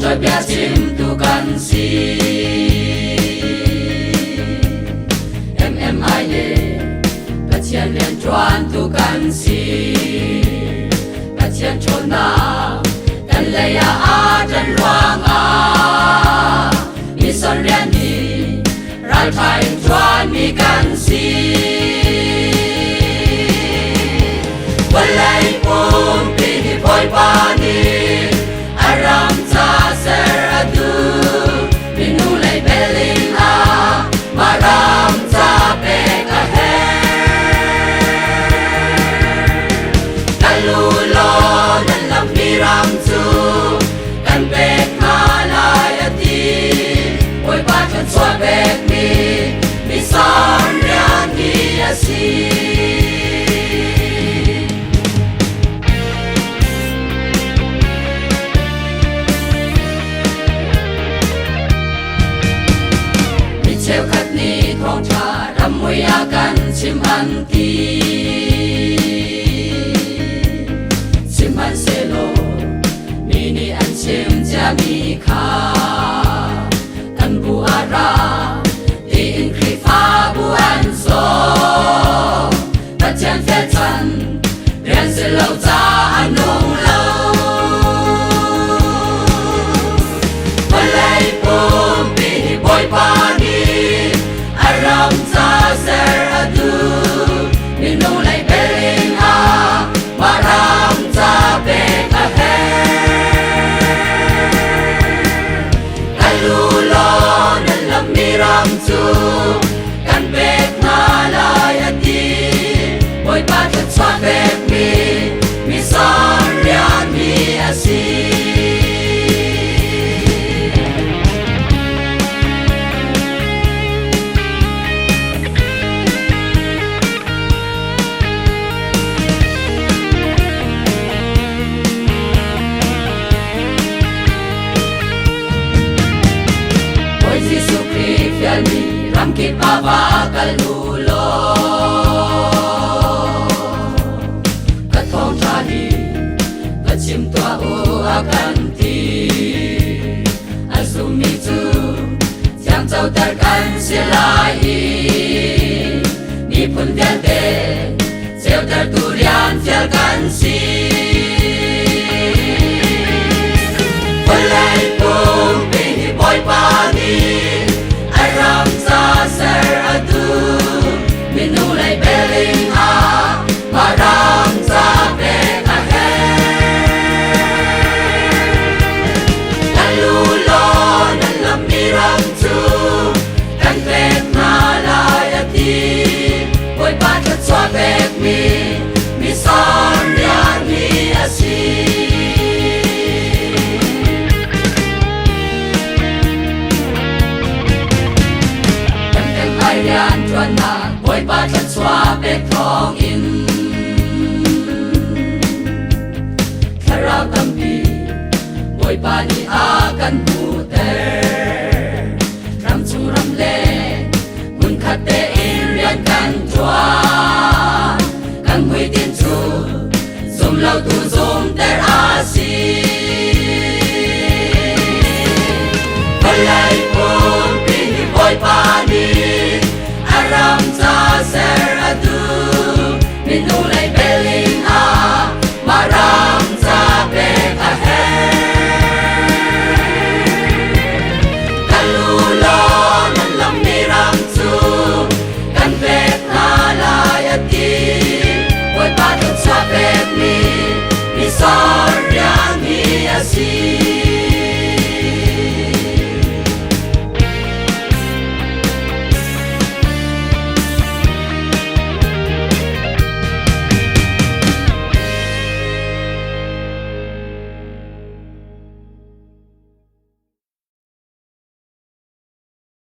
rồi bia chim tu can si em ai ye ta chian liên chuan tu can si ta chian chôn na kan lei a tan luang a mi son rian ni rai thai chuan mi can si walai pum pi poi pa ni aram cha ser adu minu lai belin a maram cha pe ka he kalu lo nan lam mi ram chu kan pe ma lai ati oi pa chan chua pe mi son rian ni asi treo khát ni thong cha ram mui a kan chim han ti chim han se lo mi ni an chim cha mi kha kan bu a ra ti in kri pha bu an so ta chan fe chan rian se lo cha anong lo walai pum pi boy pa ram cha ser adu minu lai belin a maram cha pe ka he kalu lo nan lam mi ram chu kan pe na lai ati boy pa cha chwa pe mi son rian mi asi Giêsu Christ fiel mi ram ki pa va kalu lo ka thong cha ni ka chim tua o akan ti azum mi tu chang chau tar kan se lai ni pun vian te cheu tar tu rian fiel kan si walai pum pe ni boy pa ni aram cha ser adu minu lai belin a maram cha pe ka he kalu lo nan lam mi ram chu kan pe na lai ati boy pa cha chwa pe mi son rian ni asi rian chuan na boy pa chan chua pe thong in kharau tam pi boy pa ni a kan hu te ram chu ram le mun khat te in rian kan chua kan hui tin chu zum lau tu zum ter a si walai pum pi boy pa